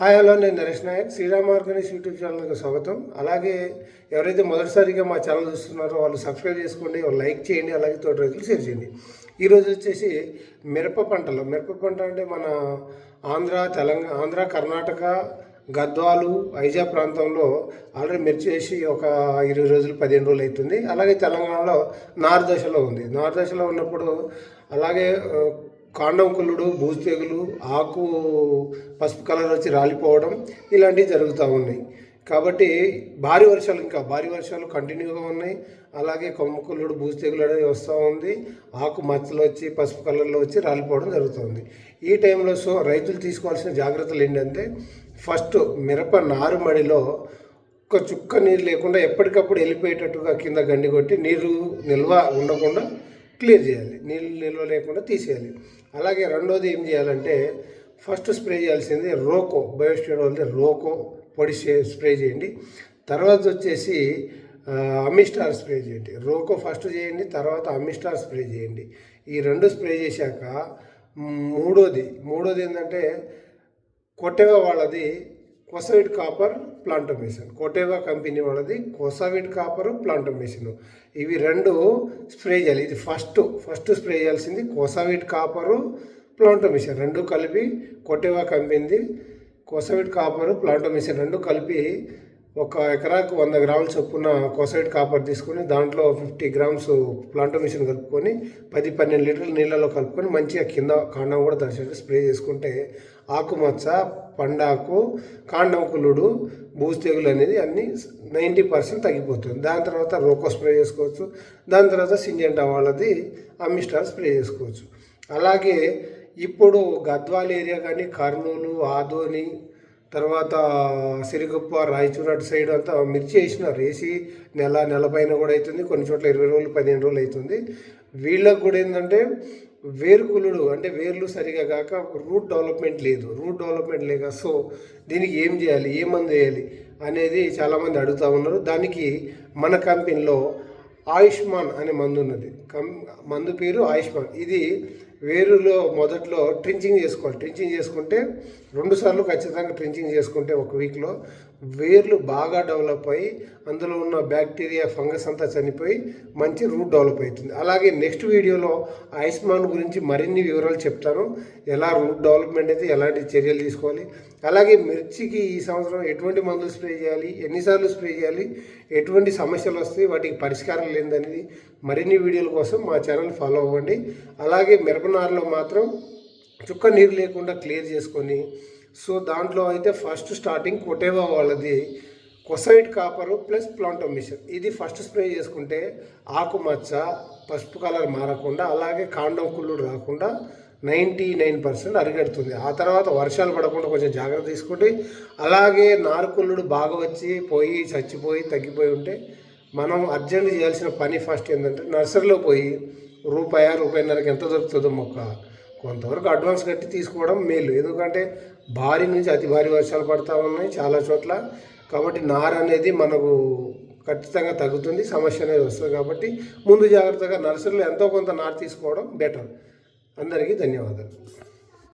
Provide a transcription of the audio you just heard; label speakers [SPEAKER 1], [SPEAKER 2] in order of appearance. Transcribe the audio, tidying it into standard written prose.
[SPEAKER 1] Hi hello, నేను Naresh Naik. Sriram Organics YouTube ఛానల్కి స్వాగతం. అలాగే ఎవరైతే మొదటిసారిగా మా ఛానల్ చూస్తున్నారో వాళ్ళు సబ్స్క్రైబ్ చేసుకోండి, లైక్ చేయండి, అలాగే తోటి రైతులు షేర్ చేయండి. ఈరోజు వచ్చేసి మిరప పంట అంటే మన ఆంధ్ర, కర్ణాటక, గద్వాలు, ఐజా ప్రాంతంలో ఆల్రెడీ మిర్చి వేసి ఒక 20 రోజులు 15 రోజులు అవుతుంది. అలాగే తెలంగాణలో నారు దశలో ఉంది. నారు దశలో ఉన్నప్పుడు అలాగే కాండం కుళ్ళుడు, బూజు తెగులు, ఆకు పసుపు కలర్ వచ్చి రాలిపోవడం ఇలాంటివి జరుగుతూ ఉన్నాయి. కాబట్టి భారీ వర్షాలు కంటిన్యూగా ఉన్నాయి. అలాగే కొమ్మ కుళ్ళుడు, బూజు తెగులు అనేది వస్తూ ఉంది. ఆకు మచ్చలు వచ్చి పసుపు కలర్లో వచ్చి రాలిపోవడం జరుగుతుంది. ఈ టైంలో రైతులు తీసుకోవాల్సిన జాగ్రత్తలు ఏంటంటే, ఫస్ట్ మిరప నారుమడిలో ఒక చుక్క నీరు లేకుండా ఎప్పటికప్పుడు వెళ్ళిపోయేటట్టుగా కింద గండి కొట్టి నీరు నిల్వ ఉండకుండా క్లియర్ చేయాలి, నీళ్ళు నిల్వ లేకుండా తీసేయాలి. అలాగే రెండోది ఏం చేయాలంటే, ఫస్ట్ స్ప్రే చేయాల్సింది రోకో, బయోస్టిరాయిడ్ వాళ్ళది రోకో పొడి స్ప్రే చేయండి. తర్వాత వచ్చేసి అమిస్టార్ స్ప్రే చేయండి. రోకో ఫస్ట్ చేయండి, తర్వాత అమిస్టార్ స్ప్రే చేయండి. ఈ రెండు స్ప్రే చేశాక మూడోది ఏంటంటే కొట్టెగా వాళ్ళది కొసవిడ్ కాపర్ ప్లాంటోమేషన్, కోటేవా కంపెనీ వాళ్ళది కొసవిడ్ కాపర్ ప్లాంటోమేషన్. ఇవి రెండు స్ప్రే చేయాలి. ఇది ఫస్ట్ స్ప్రే చేయాల్సింది కొసవిడ్ కాపరు ప్లాంటోమేషన్ రెండు కలిపి, కోటేవా కంపెనీది కొసవిడ్ కాపరు ప్లాంటోమేషన్ రెండు కలిపి ఒక ఎకరాకు 100 గ్రాముల చొప్పున కొసైడ్ కాపర్ తీసుకొని దాంట్లో 50 గ్రామ్స్ ప్లాంటోమేషన్ కలుపుకొని 10-12 లీటర్ల నీళ్ళలో కలుపుకొని మంచిగా కింద కాండం కూడా దర్శనం స్ప్రే చేసుకుంటే ఆకుమచ్చ, పండాకు, కాండం కుళ్ళుడు, బూజు తెగులు అనేది అన్నీ 90% తగ్గిపోతుంది. దాని తర్వాత రోకో స్ప్రే చేసుకోవచ్చు. దాని తర్వాత సింజెంటా వాళ్ళది అమిస్టార్ స్ప్రే చేసుకోవచ్చు. అలాగే ఇప్పుడు గద్వాల్ ఏరియా కానీ, కర్నూలు, ఆదోని, తర్వాత సిరిగుప్ప, రాయచూరు అటు సైడ్ అంతా మిర్చి వేసి నెల పైన కూడా అవుతుంది. కొన్ని చోట్ల 20 రోజులు 15 రోజులు అవుతుంది. వీళ్ళకు కూడా ఏంటంటే వేరుకులుడు అంటే వేర్లు సరిగా కాక రూట్ డెవలప్మెంట్ లేక దీనికి ఏం చేయాలి, ఏ మందు వేయాలి అనేది చాలామంది అడుగుతూ ఉన్నారు. దానికి మన కంపెనీలో ఆయుష్మాన్ అనే మందు ఉన్నది. మందు పేరు ఆయుష్మాన్. ఇది వేరులో మొదట్లో ట్రించింగ్ చేసుకోవాలి. ట్రించింగ్ చేసుకుంటే 2 సార్లు ఖచ్చితంగా ట్రించింగ్ చేసుకుంటే ఒక వీక్లో వేర్లు బాగా డెవలప్ అయ్యి అందులో ఉన్న బ్యాక్టీరియా, ఫంగస్ అంతా చనిపోయి మంచి రూట్ డెవలప్ అవుతుంది. అలాగే నెక్స్ట్ వీడియోలో ఆయుష్మాన్ గురించి మరిన్ని వివరాలు చెప్తాను. ఎలా రూట్ డెవలప్మెంట్ అయితే ఎలాంటి చర్యలు తీసుకోవాలి, అలాగే మిర్చికి ఈ సంవత్సరం ఎటువంటి మందులు స్ప్రే చేయాలి, ఎన్నిసార్లు స్ప్రే చేయాలి, ఎటువంటి సమస్యలు వస్తాయి, వాటికి పరిష్కారం లేదనేది మరిన్ని వీడియోల కోసం మా ఛానల్ ఫాలో అవ్వండి. అలాగే మిరపనారులో మాత్రం చుక్క నీరు లేకుండా క్లియర్ చేసుకొని దాంట్లో అయితే ఫస్ట్ స్టార్టింగ్ కొటేవా వాళ్ళది కొసైడ్ కాపరు ప్లస్ ప్లాంటోమేషన్ ఇది ఫస్ట్ స్ప్రే చేసుకుంటే ఆకుమచ్చ, పసుపు కలర్ మారకుండా, అలాగే కాండం కుళ్ళుడు రాకుండా 99% అరిగడుతుంది. ఆ తర్వాత వర్షాలు పడకుండా కొంచెం జాగ్రత్త తీసుకుంటే, అలాగే నారుకుళ్ళుడు బాగా వచ్చి చచ్చిపోయి తగ్గిపోయి ఉంటే మనం అర్జెంట్ చేయాల్సిన పని ఫస్ట్ ఏంటంటే నర్సరీలో పోయి రూపాయన్నరకి ఎంత దొరుకుతుందో మొక్క కొంతవరకు అడ్వాన్స్ కట్టి తీసుకోవడం మేలు. ఎందుకంటే భారీ నుంచి అతి భారీ వర్షాలు పడతా ఉన్నాయి చాలా చోట్ల. కాబట్టి నారు అనేది మనకు ఖచ్చితంగా తగ్గుతుంది, సమస్య అనేది వస్తుంది. కాబట్టి ముందు జాగ్రత్తగా నర్సరీలో ఎంతో కొంత నారు తీసుకోవడం బెటర్. అందరికీ ధన్యవాదాలు.